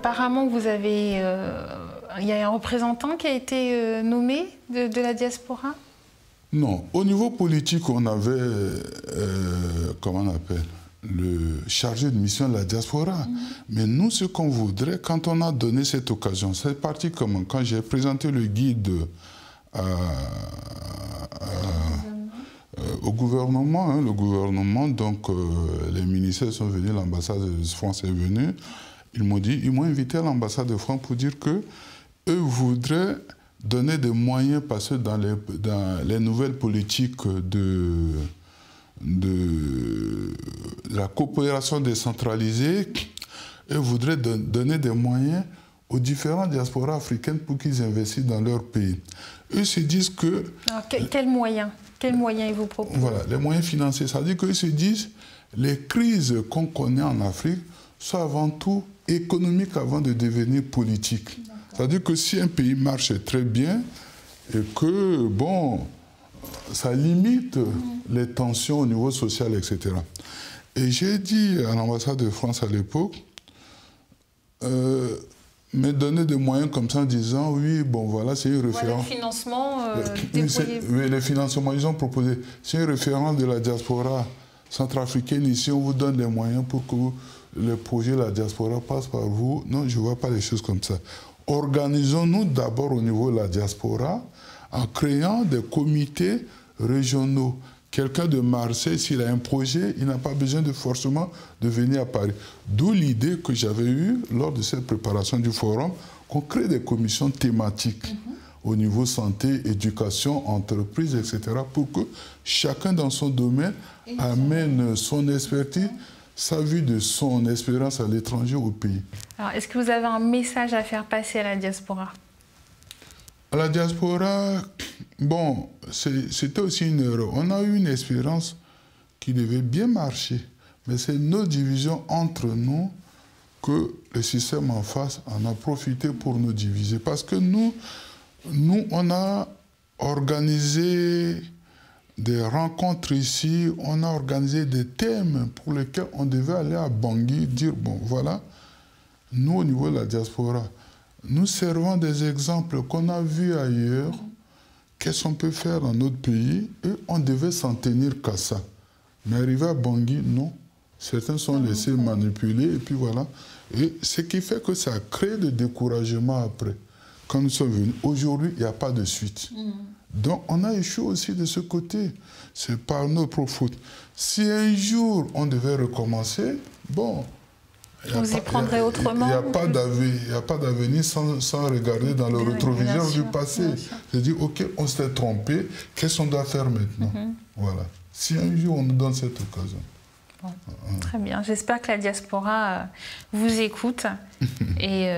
apparemment, vous avez, il y a un représentant qui a été nommé de la diaspora? Non. Au niveau politique, on avait, comment on appelle, le chargé de mission de la diaspora. Mais nous, ce qu'on voudrait, quand on a donné cette occasion, c'est parti comment? Quand j'ai présenté le guide au gouvernement, hein, le gouvernement, donc les ministères sont venus, l'ambassade de France est venue, ils m'ont invité à l'ambassade de France pour dire que eux voudraient donner des moyens, parce que dans les nouvelles politiques de la coopération décentralisée, eux voudraient donner des moyens aux différentes diasporas africaines pour qu'ils investissent dans leur pays. Eux se disent que... Alors, quels moyens ils vous proposent? Voilà, les moyens financiers. Ça veut dire qu'eux se disent les crises qu'on connaît en Afrique sont avant tout économiques avant de devenir politiques. C'est-à-dire que si un pays marche très bien et que, bon, ça limite les tensions au niveau social, etc. Et j'ai dit à l'ambassade de France à l'époque, me donner des moyens comme ça en disant, oui, bon, voilà, c'est une référence. Voilà le financement déployé. Oui, les financements, ils ont proposé. C'est une référence de la diaspora centrafricaine. Ici, on vous donne les moyens pour que le projet de la diaspora passe par vous. Non, je ne vois pas les choses comme ça. Organisons-nous d'abord au niveau de la diaspora en créant des comités régionaux. Quelqu'un de Marseille, s'il a un projet, il n'a pas besoin forcément de venir à Paris. D'où l'idée que j'avais eue lors de cette préparation du forum, qu'on crée des commissions thématiques au niveau santé, éducation, entreprise, etc., pour que chacun dans son domaine amène son expertise, sa vue de son expérience à l'étranger, au pays. Alors, est-ce que vous avez un message à faire passer à la diaspora? À la diaspora, bon, c'était aussi une erreur. On a eu une expérience qui devait bien marcher, mais c'est nos divisions entre nous que le système en face en a profité pour nous diviser. Parce que nous on a organisé des rencontres ici, on a organisé des thèmes pour lesquels on devait aller à Bangui, dire, bon, voilà, nous, au niveau de la diaspora, nous servons des exemples qu'on a vus ailleurs, qu'est-ce qu'on peut faire dans notre pays, et on devait s'en tenir qu'à ça. Mais arrivé à Bangui, non. Certains sont laissés manipuler, et puis voilà. Et ce qui fait que ça a créé le découragement après. Quand nous sommes venus, aujourd'hui, il n'y a pas de suite. Donc, on a échoué aussi de ce côté. C'est par notre faute. Si un jour, on devait recommencer, bon... Vous y prendrez autrement. Il n'y a pas d'avenir sans regarder dans le rétroviseur du passé. Je dis, OK, on s'est trompé, qu'est-ce qu'on doit faire maintenant? Voilà. Si un jour, on nous donne cette occasion. Bon. Très bien. J'espère que la diaspora vous écoute et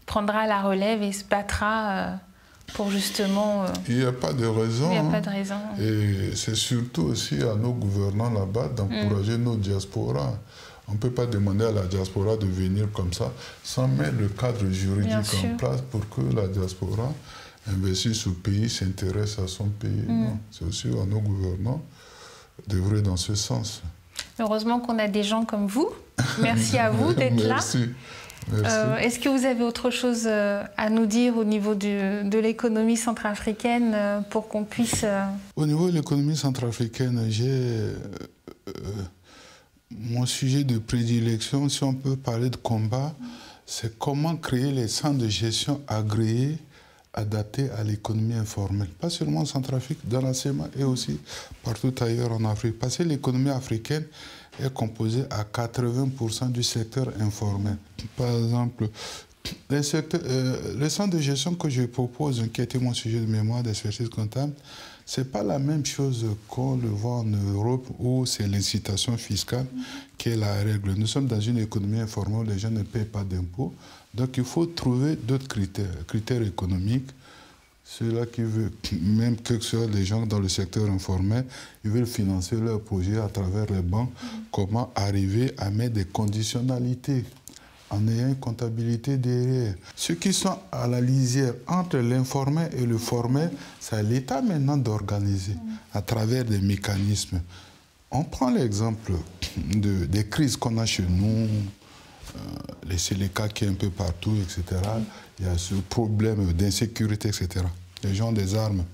prendra la relève et se battra pour justement... Il n'y a pas de raison. Il n'y a pas de raison. Et c'est surtout aussi à nos gouvernants là-bas d'encourager nos diasporas. On ne peut pas demander à la diaspora de venir comme ça sans mettre le cadre juridique en place pour que la diaspora investisse au pays, s'intéresse à son pays. C'est aussi à nos gouvernants d'œuvrer dans ce sens. Heureusement qu'on a des gens comme vous. Merci à vous d'être là. Merci. Est-ce que vous avez autre chose à nous dire au niveau de l'économie centrafricaine pour qu'on puisse... Au niveau de l'économie centrafricaine, j'ai... mon sujet de prédilection, si on peut parler de combat, c'est comment créer les centres de gestion agréés, adaptés à l'économie informelle. Pas seulement en Centrafrique, dans la CEMA et aussi partout ailleurs en Afrique. Parce que l'économie africaine est composée à 80% du secteur informel. Par exemple, les centres de gestion que je propose, qui était mon sujet de mémoire d'expertise comptable, ce n'est pas la même chose qu'on le voit en Europe où c'est l'incitation fiscale qui est la règle. Nous sommes dans une économie informelle où les gens ne payent pas d'impôts. Donc il faut trouver d'autres critères économiques. Ceux-là qui veulent, même que ce soit les gens dans le secteur informel, ils veulent financer leurs projets à travers les banques. Comment arriver à mettre des conditionnalités en ayant une comptabilité derrière. Ceux qui sont à la lisière entre l'informel et le formel, c'est à l'État maintenant d'organiser à travers des mécanismes. On prend l'exemple des crises qu'on a chez nous, les Séléka qui est un peu partout, etc. Il y a ce problème d'insécurité, etc. Les gens ont des armes.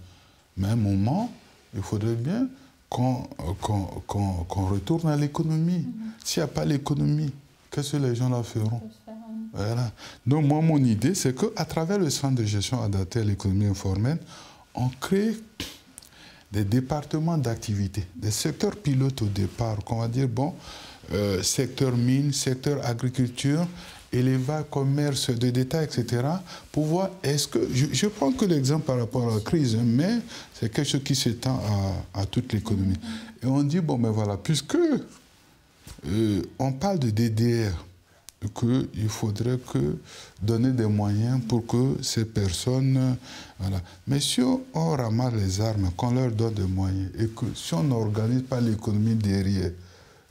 Mais à un moment, il faudrait bien qu'on retourne à l'économie. S'il n'y a pas l'économie, qu'est-ce que les gens là feront? Voilà. Donc moi, mon idée, c'est qu'à travers le centre de gestion adapté à l'économie informelle, on crée des départements d'activité, des secteurs pilotes au départ, qu'on va dire, bon, secteur mine, secteur agriculture, élevage, commerce de détail, etc. Pour voir, est-ce que... Je prends que l'exemple par rapport à la crise, mais c'est quelque chose qui s'étend à toute l'économie. Et on dit, bon, mais voilà, puisque on parle de DDR, qu'il faudrait donner des moyens pour que ces personnes... Voilà. Mais si on ramasse les armes, qu'on leur donne des moyens, et que si on n'organise pas l'économie derrière,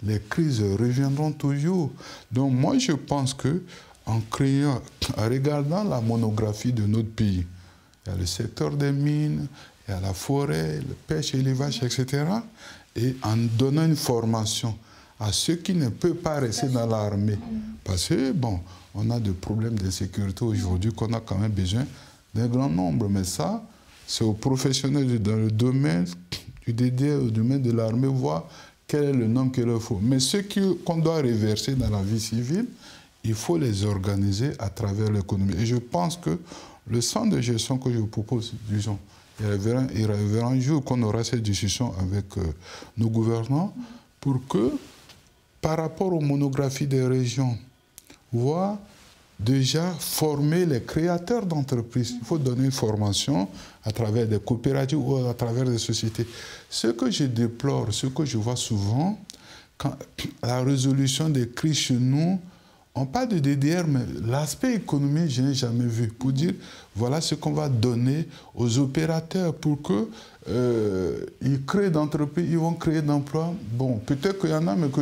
les crises reviendront toujours. Donc moi, je pense qu'en créant, en regardant la monographie de notre pays, il y a le secteur des mines, il y a la forêt, la pêche, l'élevage, etc. Et en donnant une formation à ceux qui ne peuvent pas rester dans l'armée. Parce que, bon, on a des problèmes d'insécurité aujourd'hui qu'on a quand même besoin d'un grand nombre. Mais ça, c'est aux professionnels dans le domaine du DDR, au domaine de l'armée, voir quel est le nombre qu'il leur faut. Mais ceux qu'on doit reverser dans la vie civile, il faut les organiser à travers l'économie. Et je pense que le centre de gestion que je vous propose, disons, il arrivera un jour qu'on aura cette discussion avec nos gouvernants pour que, par rapport aux monographies des régions, voir déjà former les créateurs d'entreprises. Il faut donner une formation à travers des coopératives ou à travers des sociétés. Ce que je déplore, ce que je vois souvent, quand la résolution des crises chez nous, on parle de DDR, mais l'aspect économique, je n'ai jamais vu. Pour dire, voilà ce qu'on va donner aux opérateurs pour qu'ils créent d'entreprises, ils vont créer d'emplois. Bon, peut-être qu'il y en a, mais que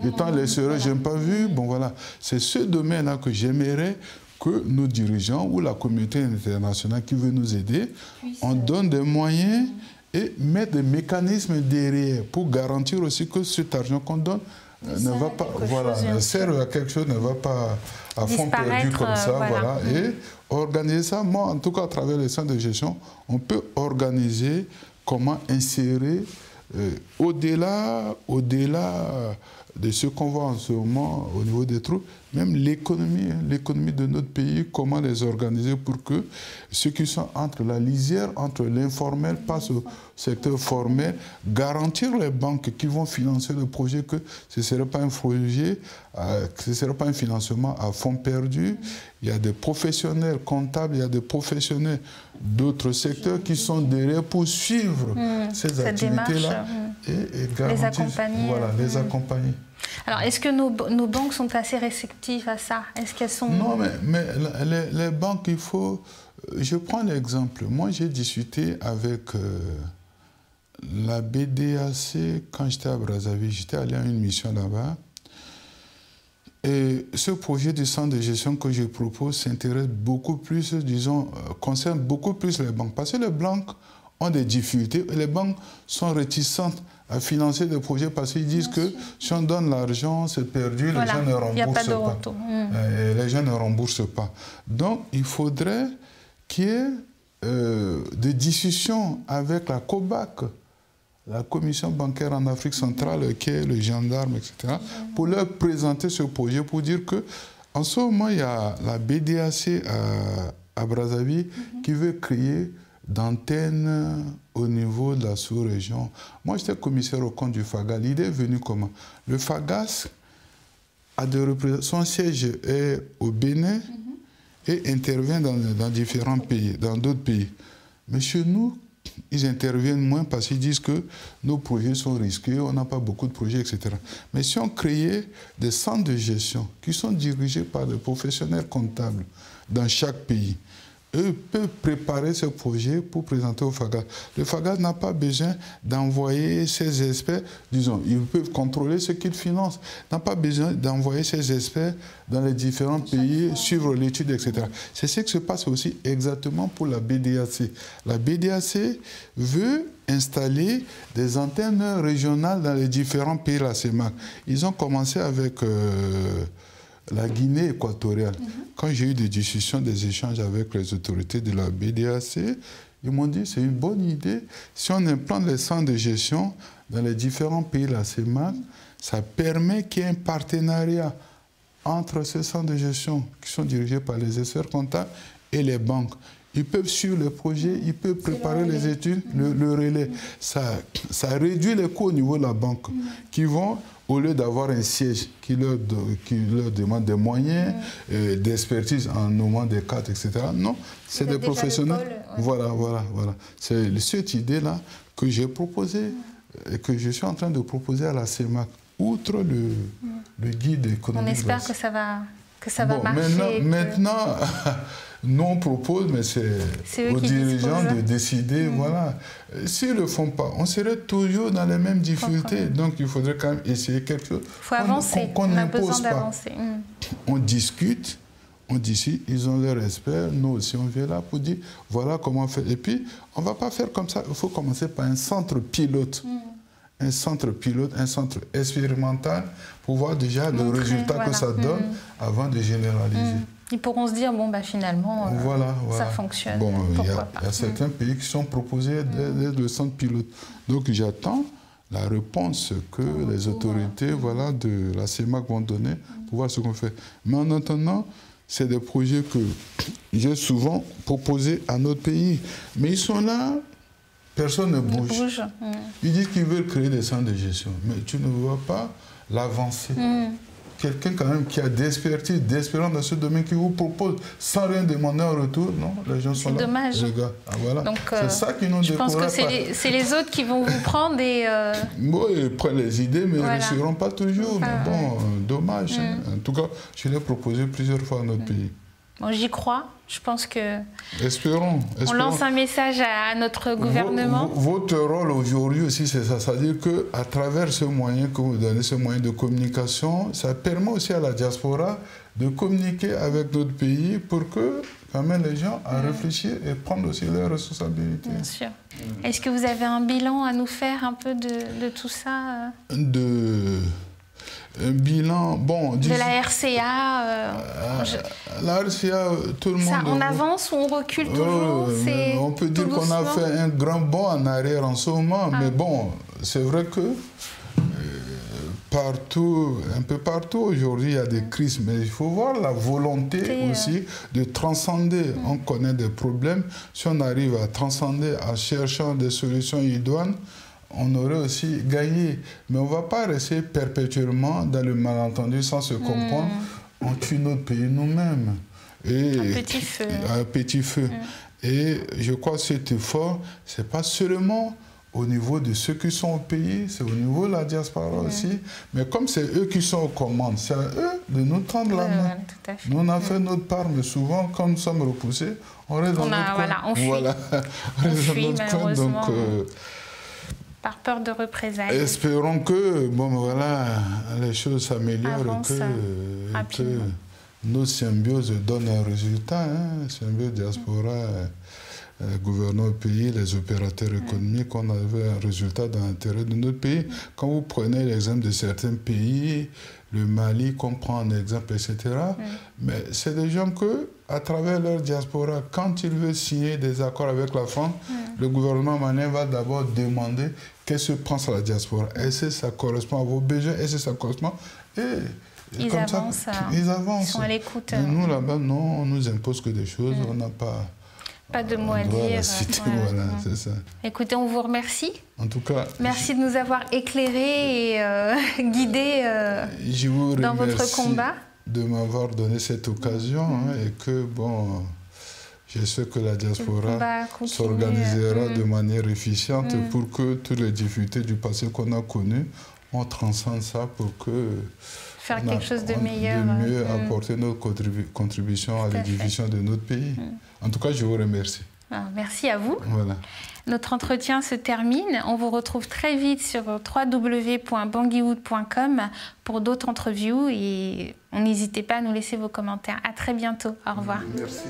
étant les sérieux, je n'ai pas vu. Bon, voilà. C'est ce domaine-là que j'aimerais que nos dirigeants ou la communauté internationale qui veut nous aider, on donne des moyens et mettre des mécanismes derrière pour garantir aussi que cet argent qu'on donne ne va pas, voilà, sert à quelque chose, ne va pas à fond perdu comme ça, voilà. Et organiser ça, moi, en tout cas, à travers les centres de gestion, on peut organiser comment insérer au-delà de ce qu'on voit en ce moment au niveau des troupes, même l'économie, l'économie de notre pays, comment les organiser pour que ceux qui sont entre la lisière, entre l'informel, passent au secteur formel, garantir les banques qui vont financer le projet, que ce ne serait pas un projet, ce ne serait pas un financement à fond perdu. Il y a des professionnels comptables, il y a des professionnels d'autres secteurs qui sont derrière pour suivre ces activités-là et garantir, les accompagner. Voilà, les accompagner. Alors, est-ce que nos banques sont assez réceptives à ça? Est-ce qu'elles sont... Non, mais les banques, il faut... Je prends l'exemple. Moi, j'ai discuté avec la BDAC quand j'étais à Brazzaville. J'étais allé à une mission là-bas. Et ce projet du centre de gestion que je propose s'intéresse beaucoup plus, disons, concerne beaucoup plus les banques. Parce que les banques ont des difficultés et les banques sont réticentes à financer des projets parce qu'ils disent que si on donne l'argent, c'est perdu, les gens ne remboursent pas. Les gens ne remboursent pas. Donc, il faudrait qu'il y ait des discussions avec la COBAC, la Commission bancaire en Afrique centrale, qui est le gendarme, etc., pour leur présenter ce projet, pour dire qu'en ce moment, il y a la BDAC à Brazzaville qui veut créer d'antennes au niveau de la sous-région. Moi, j'étais commissaire au compte du FAGAS. L'idée est venue comment? Le FAGAS a des représentants. Son siège est au Bénin et intervient dans différents pays, dans d'autres pays. Mais chez nous, ils interviennent moins parce qu'ils disent que nos projets sont risqués, on n'a pas beaucoup de projets, etc. Mais si on créait des centres de gestion qui sont dirigés par des professionnels comptables dans chaque pays, eux peuvent préparer ce projet pour présenter au FAGAS. Le FAGAS n'a pas besoin d'envoyer ses experts, disons, ils peuvent contrôler ce qu'ils financent, n'a pas besoin d'envoyer ses experts dans les différents pays, suivre l'étude, etc. C'est ce qui se passe aussi exactement pour la BDAC. La BDAC veut installer des antennes régionales dans les différents pays de la CEMAC. Ils ont commencé avec la Guinée équatoriale. Quand j'ai eu des discussions, des échanges avec les autorités de la BDAC, ils m'ont dit c'est une bonne idée. Si on implante les centres de gestion dans les différents pays de la CEMAC, ça permet qu'il y ait un partenariat entre ces centres de gestion qui sont dirigés par les experts comptables et les banques. Ils peuvent suivre le projet, ils peuvent préparer les études, le relais. Ça réduit les coûts au niveau de la banque, qui vont, au lieu d'avoir un siège qui leur demande des moyens, d'expertise en nommant des cadres, etc. Non, c'est des professionnels. Voilà. C'est cette idée-là que j'ai proposée et que je suis en train de proposer à la CEMAC, outre le guide économique. On espère que ça va marcher. Maintenant nous, on propose, mais c'est aux dirigeants de décider. Voilà. S'ils ne le font pas, on serait toujours dans les mêmes difficultés. Donc, il faudrait quand même essayer quelque chose. Il faut avancer. On a besoin d'avancer. On discute, on dit si, ils ont leurs experts. Nous aussi, on vient là pour dire voilà comment faire. Et puis, on ne va pas faire comme ça. Il faut commencer par un centre pilote. Un centre pilote, un centre expérimental pour voir déjà le résultat que ça donne avant de généraliser. Ils pourront se dire, bon, bah, finalement, ça fonctionne. Bon, il y a certains pays qui sont proposés d'être le centre pilote. Donc, j'attends la réponse que les autorités de la CEMAC vont donner pour voir ce qu'on fait. Mais en attendant, c'est des projets que j'ai souvent proposés à notre pays. Mais ils sont là, personne ne bouge. Ils disent qu'ils veulent créer des centres de gestion. Mais tu ne vois pas l'avancée. Quelqu'un quand même qui a d'expertise, d'expérience dans ce domaine qui vous propose sans rien demander en retour, non, les gens sont là. C'est dommage. Voilà. C'est ça qui nous décourage. Je pense que c'est les autres qui vont vous prendre et... Bon, ils prennent les idées, mais ils ne réussiront pas toujours. Mais bon, dommage. En tout cas, je l'ai proposé plusieurs fois à notre pays. Bon, j'y crois. Je pense que... Espérons. On lance un message à notre gouvernement. Votre rôle aujourd'hui aussi, c'est ça. C'est-à-dire qu'à travers ce moyen que vous donnez, ce moyen de communication, ça permet aussi à la diaspora de communiquer avec notre pays pour que quand même les gens à réfléchir et prendre aussi leurs responsabilités. Bien sûr. Est-ce que vous avez un bilan à nous faire un peu de tout ça Un bilan, bon... De la RCA La RCA, tout le monde... Ça, on avance ou on recule toujours on peut dire qu'on a fait un grand bond en arrière en ce moment, mais bon, c'est vrai que partout, un peu partout aujourd'hui, il y a des crises, mais il faut voir la volonté aussi de transcender. On connaît des problèmes. Si on arrive à transcender en cherchant des solutions idoines, on aurait aussi gagné. Mais on ne va pas rester perpétuellement dans le malentendu sans se comprendre. On tue notre pays nous-mêmes. Un petit feu. Un petit feu. Et je crois que cet effort, ce n'est pas seulement au niveau de ceux qui sont au pays, c'est au niveau de la diaspora aussi. Mais comme c'est eux qui sont aux commandes, c'est à eux de nous tendre la main. Tout à fait. Nous, on a fait notre part, mais souvent, comme nous sommes repoussés, on reste dans notre coin. On fuit. On fuit, malheureusement. Donc, par peur de représailles. Espérons que les choses s'améliorent et que nos symbioses donnent un résultat. Symbiose diaspora, gouvernant le pays, les opérateurs économiques, on avait un résultat dans l'intérêt de notre pays. Quand vous prenez l'exemple de certains pays, le Mali, qu'on prend en exemple, etc., mais c'est des gens que, à travers leur diaspora, quand ils veulent signer des accords avec la France, le gouvernement malien va d'abord demander qu'est-ce que pense la diaspora. Est-ce que ça correspond à vos besoins? Est-ce que ça correspond? Et ils comme avancent. Ça, ils avancent. Ils sont à l'écoute. Nous, là-bas, non, on nous impose que des choses. On n'a pas de mots à dire. Voilà, c'est ça. Écoutez, on vous remercie. En tout cas, merci de nous avoir éclairés et guidés dans votre combat. De m'avoir donné cette occasion et que, bon, j'espère que la diaspora s'organisera de manière efficiente pour que toutes les difficultés du passé qu'on a connues, on transcende ça pour que... Faire quelque chose de meilleur. De mieux apporter notre contribution à l'édification de notre pays. En tout cas, je vous remercie. Merci à vous. Voilà. Notre entretien se termine. On vous retrouve très vite sur www.bangiewood.com pour d'autres interviews et n'hésitez pas à nous laisser vos commentaires. À très bientôt. Au revoir. Merci.